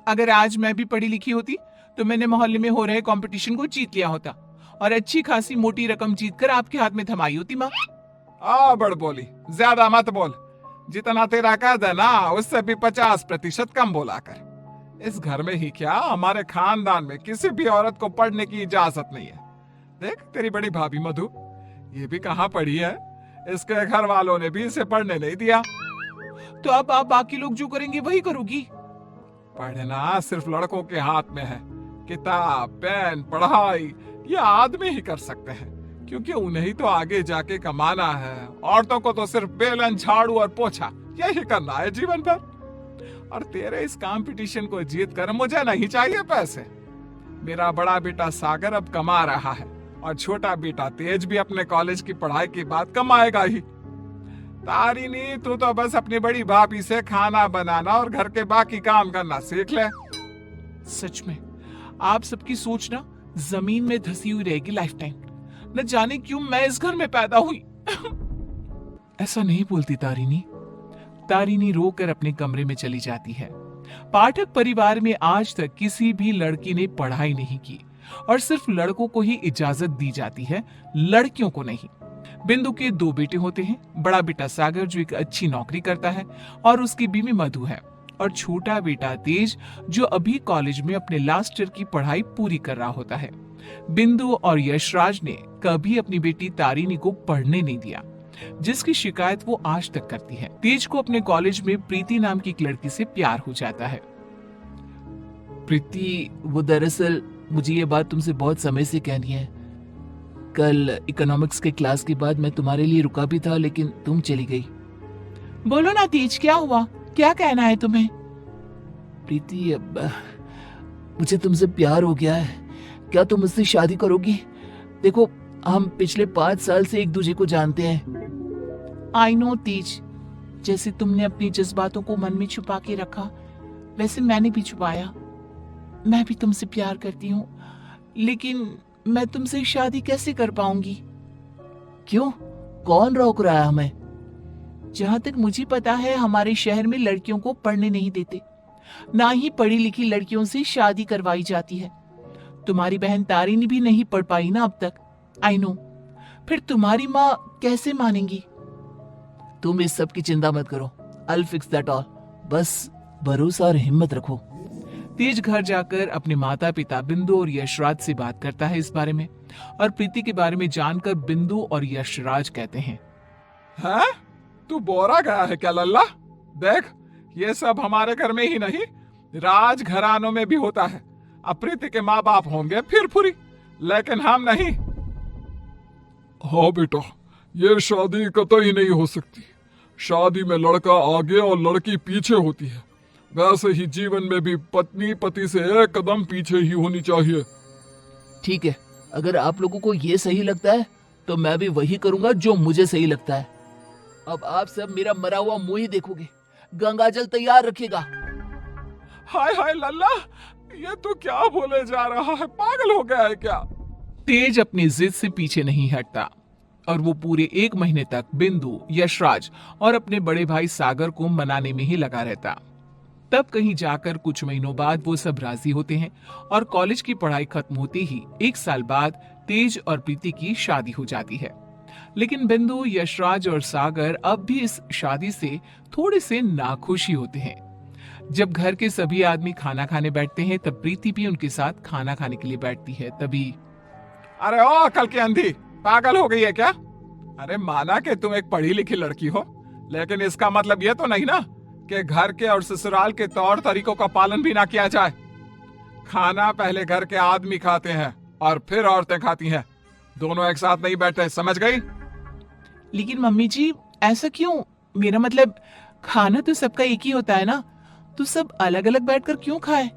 अगर आज मैं भी पढ़ी लिखी होती तो मैंने मोहल्ले में हो रहे कंपटीशन को जीत लिया होता और अच्छी खासी मोटी रकम जीतकर आपके हाथ में थमाई होती माँ। बड़ बोली, ज्यादा मत बोल। जितना तेरा कद है ना उससे भी 50% कम बोला कर। इस घर में ही क्या, हमारे खानदान में किसी भी औरत को पढ़ने की इजाजत नहीं है। देख तेरी बड़ी भाभी मधु, ये भी कहाँ पढ़ी है, इसके घर वालों ने भी इसे पढ़ने नहीं दिया। तो अब आप बाकी लोग जो करेंगे वही करोगी? पढ़ना सिर्फ लड़कों के हाथ में है। किताब, पेन, पढ़ाई ये आदमी ही कर सकते हैं, क्योंकि उन्हें ही तो आगे जाके कमाना है। औरतों को तो सिर्फ बेलन, झाड़ू और पोछा यही करना है जीवन भर। और तेरे इस कंपटीशन को जीत कर मुझे नहीं चाहिए पैसे। मेरा बड़ा बेटा सागर अब कमा रहा है और छोटा बेटा तेज भी अपने कॉलेज की पढ़ाई के बाद कमाएगा ही। तारिणी, तू तो बस अपनी बड़ी भाभी से खाना बनाना और घर के बाकी काम करना सीख ले। सच में आप सबकी सोच ना जमीन में धसी हुई रहेगी लाइफ टाइम। न जाने क्यों मैं इस घर में पैदा हुई। ऐसा नहीं बोलती तारिणी। तारिणी रोकर अपने कमरे में चली जाती है। पाठक परिवार में आज तक किसी भी लड़की ने पढ़ाई नहीं की और सिर्फ लड़कों को ही इजाजत दी जाती है, लड़कियों को नहीं। बिंदु के 2 बेटे होते हैं। बड़ा बेटा सागर जो एक अच्छी नौकरी करता है और उसकी बीवी मधु है, और छोटा बेटा तेज जो अभी कॉलेज में अपने लास्ट ईयर की पढ़ाई पूरी कर रहा होता है। बिंदु और यशराज ने कभी अपनी बेटी तारिणी को पढ़ने नहीं दिया, जिसकी शिकायत वो आज तक करती है। तेज को अपने कॉलेज में प्रीति नाम की एक लड़की से प्यार हो जाता है। प्रीति, वो दरअसल मुझे ये बात तुमसे बहुत समय से कहनी है। कल इकोनॉमिक्स के क्लास के बाद मैं तुम्हारे लिए रुका भी था, लेकिन तुम चली गई। बोलो ना तेज, क्या हुआ? क्या कहना है तुम्हें? प्रीति, अब मुझे तुमसे प्यार हो गया है। क्या तुम मुझसे शादी करोगी? देखो, हम पिछले 5 साल से एक दूसरे को जानते हैं। आई नो तेज, जैसे तुमने अपनी जज्बातों को मन में छुपा के रखा, वैसे मैंने भी छुपाया। मैं भी तुमसे प्यार करती हूँ, लेकिन मैं तुमसे शादी कैसे कर पाऊंगी? क्यों? कौन रोक रहा है हमें? जहाँ तक मुझे पता है, हमारे शहर में लड़कियों को पढ़ने नहीं देते, ना ही पढ़ी लिखी लड़कियों से शादी करवाई जाती है। तुम्हारी बहन तारिणी भी नहीं पढ़ पाई ना अब तक। आई नो, फिर तुम्हारी माँ कैसे मानेंगी? तुम इस सब की चिंता मत करो। I'll fix that all। बस भरोसा और हिम्मत रखो। तेज घर जाकर अपने माता पिता बिंदु और यशराज से बात करता है इस बारे में, और प्रीति के बारे में जानकर बिंदु और यशराज कहते हैं, हैं? तू बोरा गया है क्या लल्ला? देख, ये सब हमारे घर में ही नहीं, राज घरानों में भी होता है। अब प्रीति के माँ बाप होंगे फिर फुरी, लेकिन हम नहीं। हाँ बेटा, ये शादी कतई नहीं हो सकती। शादी में लड़का आगे और लड़की पीछे होती है। वैसे ही जीवन में भी पत्नी पति से एक कदम पीछे ही होनी चाहिए। ठीक है, अगर आप लोगों को ये सही लगता है तो मैं भी वही करूंगा जो मुझे सही लगता है। अब आप सब मेरा मरा हुआ मुंह ही देखोगे। गंगाजल तैयार रखिएगा। हाय हाय लल्ला, ये तू क्या बोले जा रहा है? पागल हो गया है क्या? तेज अपनी जिद से पीछे नहीं हटता और वो पूरे 1 महीने तक बिंदु, यशराज और अपने बड़े भाई सागर को मनाने में ही लगा रहता। तब कहीं जाकर कुछ महीनों बाद वो सब राजी होते हैं और कॉलेज की पढ़ाई खत्म होते ही 1 साल बाद तेज और प्रीति की शादी हो जाती है। लेकिन बिंदु, यशराज और सागर अब भी इस शादी से थोड़े से नाखुश ही होते हैं। जब घर के सभी आदमी खाना खाने बैठते हैं तब प्रीति भी उनके साथ खाना खाने के लिए बैठती है। तभी, अरे ओ अकल की अंधी, पागल हो गई है क्या? अरे माना कि तुम एक पढ़ी लिखी लड़की हो, लेकिन इसका मतलब ये तो नहीं ना कि घर के और ससुराल के तौर तरीकों का पालन भी ना किया जाए। खाना पहले घर के आदमी खाते हैं और फिर औरतें खाती हैं, दोनों एक साथ नहीं बैठते, समझ गई? लेकिन मम्मी जी, ऐसा क्यों? मेरा मतलब खाना तो सबका एक ही होता है ना, तो सब अलग अलग बैठकर क्यों खाए?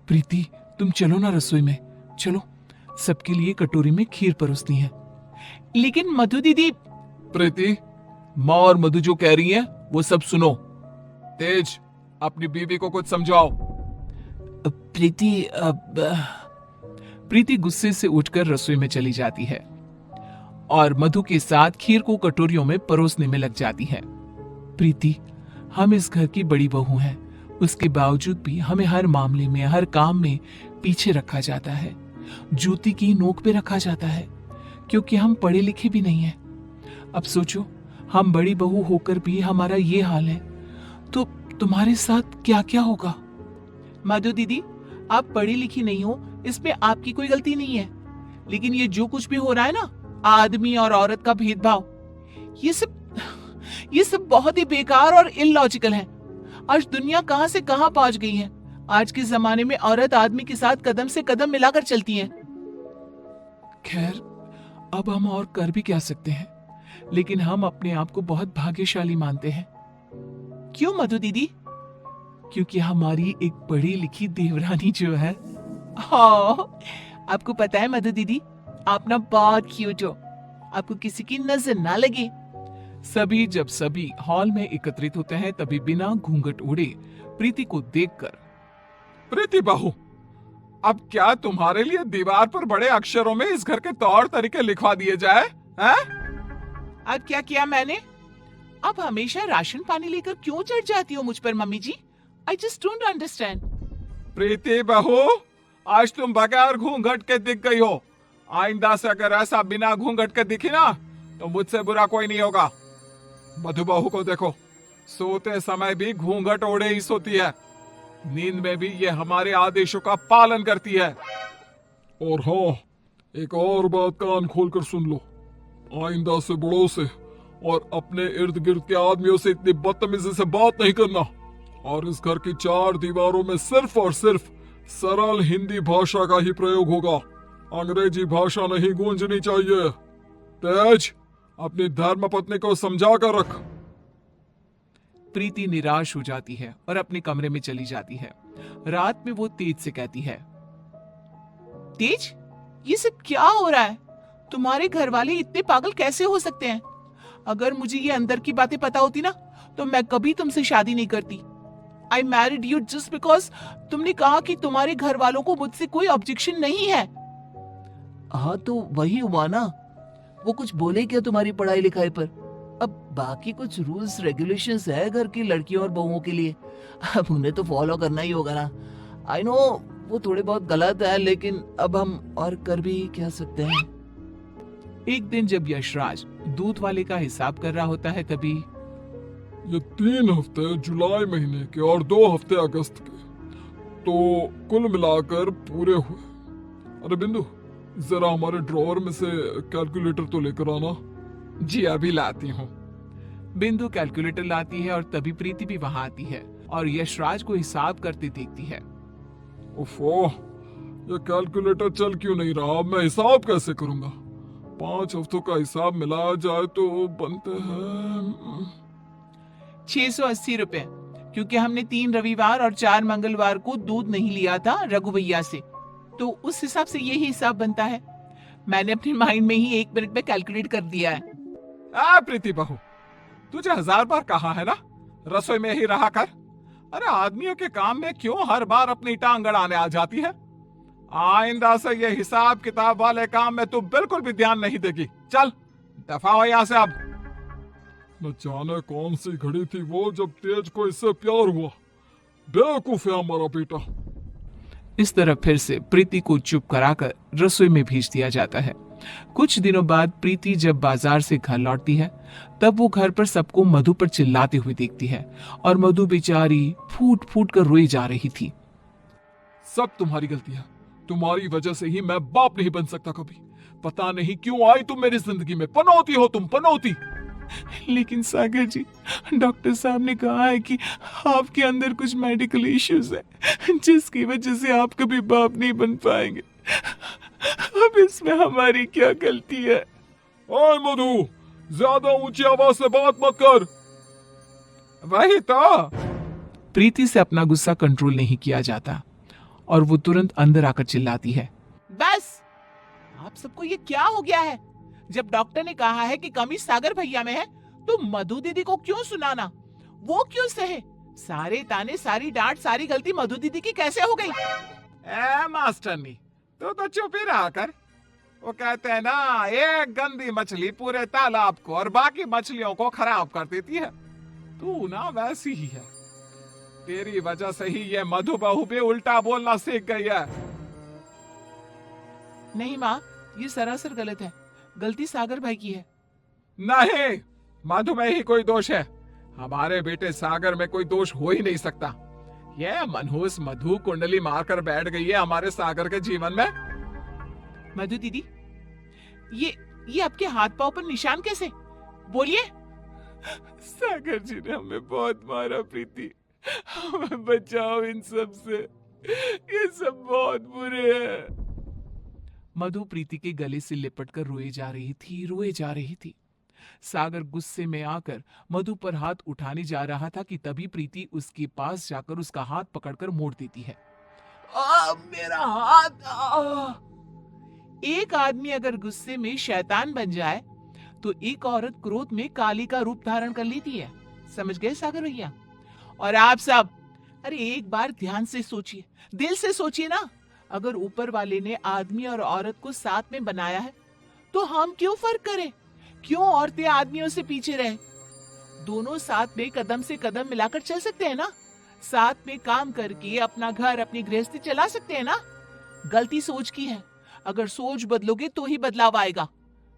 प्रीति, तुम चलो ना रसोई में, चलो, सबके लिए कटोरी में खीर परोसनी है। लेकिन मधु दीदी। प्रीति, माँ और मधु जो कह रही हैं वो सब सुनो। तेज, अपनी बीवी को कुछ समझाओ। प्रीति, प्रीति गुस्से से उठकर रसोई में चली जाती है और मधु के साथ खीर को कटोरियों में परोसने में लग जाती है। प्रीति, हम इस घर की बड़ी बहू हैं, उसके बावजूद भी हमें हर मामले में, हर काम में पीछे रखा जाता है, जूती की नोक पे रखा जाता है, क्योंकि हम पढ़े लिखे भी नहीं हैं। अब सोचो, हम बड़ी बहू होकर भी हमारा ये हाल है, तो तुम्हारे साथ क्या क्या होगा। मधु दीदी, आप पढ़ी लिखी नहीं हो, इसमें आपकी कोई गलती नहीं है, लेकिन ये जो कुछ भी हो रहा है ना, आदमी और औरत का भेदभाव, ये सब बहुत ही बेकार और इलॉजिकल है। आज दुनिया कहां से कहां पहुंच गई है। आज के जमाने में औरत आदमी के साथ कदम से कदम मिलाकर चलती है। खैर, अब हम और कर भी क्या सकते हैं, लेकिन हम अपने आप को बहुत भाग्यशाली मानते हैं। क्यों मधु दीदी? क्योंकि हमारी एक पढ़ी लिखी देवरानी जो है। हाँ, आपको पता है मधु दीदी, आप ना बहुत क्यूट हो, आपको किसी की नजर ना लगे। जब सभी हॉल में एकत्रित होते हैं, तभी बिना घूंघट ओढ़े प्रीति को देखकर, प्रीति बहू, अब क्या तुम्हारे लिए दीवार पर बड़े अक्षरों में इस घर के तौर तरीके लिखवा दिए जाए हैं? अब क्या किया मैंने? अब हमेशा राशन पानी लेकर क्यों चढ़ जाती हो मुझ पर मम्मी जी? I just don't understand. Preeti बहू, आज तुम बगैर घूंघट के दिख गई हो। आइंदा से अगर ऐसा बिना घूंघट के दिखी ना, तो मुझसे बुरा कोई नहीं होगा। मधु बहू को देखो, सोते समय भी घूंघट ओढ़े ही सोती है, नींद में भी ये हमारे आदेशों का पालन करती है। और हाँ, एक और बात कान खोलकर सुन लो, आइंदा से बड़ों से और अपने इर्द गिर्द के आदमियों से इतनी बदतमीजी से बात नहीं करना, और इस घर की 4 दीवारों में सिर्फ और सिर्फ सरल हिंदी भाषा का ही प्रयोग होगा। अंग्रेजी भाषा नहीं गूंजनी चाहिए। तेज, अपनी धर्म पत्नी को समझा कर रख। प्रीति निराश हो जाती है और अपने कमरे में चली जाती है। रात में वो तेज से कहती है, तेज, ये सब क्या हो रहा है? तुम्हारे घर वाले इतने पागल कैसे हो सकते हैं? अगर मुझे ये अंदर की बातें पता होती ना, तो मैं कभी तुमसे शादी नहीं करती। I married you just because तुमने कहा कि तुम्हारे घर वालों को मुझसे कोई ऑब्जेक्शन नहीं है। हाँ, तो वही हुआ ना, वो कुछ बोले क्या तुम्हारी पढ़ाई लिखाई पर? अब बाकी कुछ रूल्स रेगुलेशंस है घर की लड़कियों और बहुओं के लिए, अब उन्हें तो फॉलो करना ही होगा ना। आई नो वो थोड़े बहुत गलत है, लेकिन अब हम और कर भी क्या सकते हैं। एक दिन जब यशराज दूध वाले का हिसाब कर रहा होता है, तभी ये 3 हफ्ते जुलाई महीने के और 2 हफ्ते अगस्त के, तो कुल मिलाकर पूरे हुए। अरे बिंदु, जरा हमारे ड्रॉअर में से कैलकुलेटर तो लेकर आना। जी अभी लाती हूँ। बिंदु कैलकुलेटर लाती है और तभी प्रीति भी वहां आती है और यशराज को हिसाब करते देखती है। ओफो, ये कैलकुलेटर चल क्यों नहीं रहा? अब मैं हिसाब कैसे करूंगा? 5 हफ्तों का हिसाब मिलाया जाए तो बनते हैं 680 रुपए, क्योंकि हमने 3 रविवार और 4 मंगलवार को दूध नहीं लिया था रघु भैया से, तो उस हिसाब से यही हिसाब बनता है। मैंने अपने माइंड में ही 1 मिनट में कैलकुलेट कर दिया है। प्रीति बहू, तुझे 1000 बार कहा है ना, रसोई में ही रहा कर। अरे आदमियों के काम में क्यों हर बार अपनी टांग अड़ाने आ जाती है? आइंदा से ये हिसाब किताब वाले काम में तू बिल्कुल भी ध्यान नहीं देगी। चल दफा हो यहाँ से अब। न जाने कौन सी घड़ी थी वो जब तेज को इससे प्यार हुआ। बेवकूफ है हमारा बेटा। इस तरह फिर से प्रीति को चुप कराकर रसोई में भेज दिया जाता है। कुछ दिनों बाद प्रीति जब बाजार से घर लौटती है, तब वो घर पर सबको मधु पर चिल्लाते हुए देखती है और मधु बेचारी फूट फूट कर रोई जा रही थी। सब तुम्हारी गलती है, तुम्हारी वजह से ही मैं बाप नहीं बन सकता कभी। पता नहीं क्यों आई तुम मेरी जिंदगी में, पनौती हो तुम, पनौती। लेकिन सागर जी, डॉक्टर साहब ने कहा है कि आपके अंदर कुछ मेडिकल इश्यूज है, जिसकी वजह से आप कभी बाप नहीं बन पाएंगे। अब इसमें हमारी क्या गलती है? ओए मधु, ज्यादा ऊंची आवाज से बात मत कर। वही तो। प्रीति से अपना गुस्सा कंट्रोल नहीं किया जाता और वो तुरंत अंदर आकर चिल्लाती है, बस, आप सबको ये क्या हो गया है? जब डॉक्टर ने कहा है कि कमी सागर भैया में है, तो मधु दीदी को क्यों सुनाना? वो क्यों सहे? सारे ताने, सारी डांट, सारी गलती मधु दीदी की कैसे हो गई? मास्टरनी, तो चुप ही रहा कर। वो कहते हैं ना, एक गंदी मछली पूरे तालाब को और बाकी मछलियों को खराब कर देती है। तू ना वैसी ही है। तेरी वजह से ही ये मधु बहू भी उल्टा बोलना सीख गई है। नहीं माँ, ये सरासर गलत है। गलती सागर भाई की है। नहीं, मधु में ही कोई दोष है। हमारे बेटे सागर में कोई दोष हो ही नहीं सकता। यह मनहूस मधु कुंडली मारकर बैठ गई है हमारे सागर के जीवन में। मधु दीदी, ये आपके हाथ पांव पर निशान कैसे? बोलिए। सागर जी ने हमें बहुत मारा प्रीति, हमें बचाओ इन सब से, ये सब बहुत बुरे हैं। मधु प्रीति के गले से लिपटकर रोए जा रही थी। सागर गुस्से में आकर मधु पर हाथ उठाने जा रहा था कि तभी प्रीति उसके पास जाकर उसका हाथ पकड़कर मोड़ देती है। मेरा हाथ! एक आदमी अगर गुस्से में शैतान बन जाए तो एक औरत क्रोध में काली का रूप धारण कर लेती है। समझ गए सागर भैया? और आप सब, अरे एक बार ध्यान से सोचिए, दिल से सोचिए ना। अगर ऊपर वाले ने आदमी और औरत को साथ में बनाया है तो हम क्यों फर्क करें? क्यों औरतें आदमियों से पीछे रहे? दोनों साथ में कदम से कदम मिलाकर चल सकते हैं ना। साथ में काम करके अपना घर, अपनी गृहस्थी चला सकते हैं ना। गलती सोच की है। अगर सोच बदलोगे तो ही बदलाव आएगा,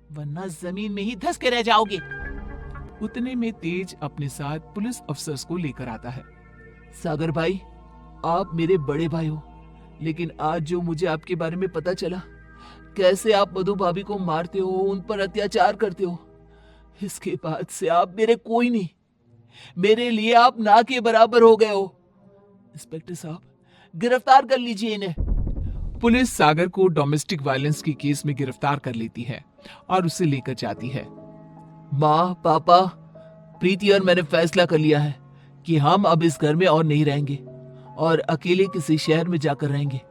वरना जमीन में ही धंस के रह जाओगे। उतने में तेज अपने साथ पुलिस अफसर्स को लेकर आता है। सागर भाई, आप मेरे बड़े भाई हो, लेकिन आज जो मुझे आपके बारे में पता चला, कैसे आप मधु भाभी को मारते हो, उन पर अत्याचार करते हो, इसके बाद से आप मेरे कोई नहीं। मेरे लिए आप ना के बराबर हो गए हो। इंस्पेक्टर साहब, गिरफ्तार कर लीजिए इन्हें। पुलिस सागर को डोमेस्टिक वायलेंस के केस में गिरफ्तार कर लेती है और उसे लेकर जाती है। माँ, पापा, प्रीति और मैंने फैसला कर लिया है कि हम अब इस घर में और नहीं रहेंगे और अकेले किसी शहर में जाकर रहेंगे।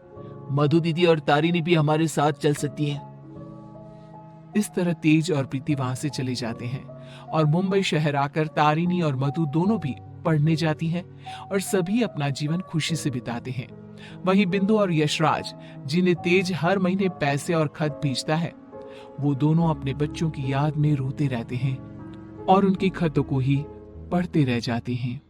मधु दीदी और तारिनी भी हमारे साथ चल सकती हैं। इस तरह तेज और प्रीति वहां से चले जाते हैं और मुंबई शहर आकर तारिनी और मधु दोनों भी पढ़ने जाती हैं और सभी अपना जीवन खुशी से बिताते हैं। वहीं बिंदु और यशराज, जिन्हें तेज हर महीने पैसे और खत भेजता है, वो दोनों अपने बच्चों की याद में रोते रहते हैं और उनके खतों को ही पढ़ते रह जाते हैं।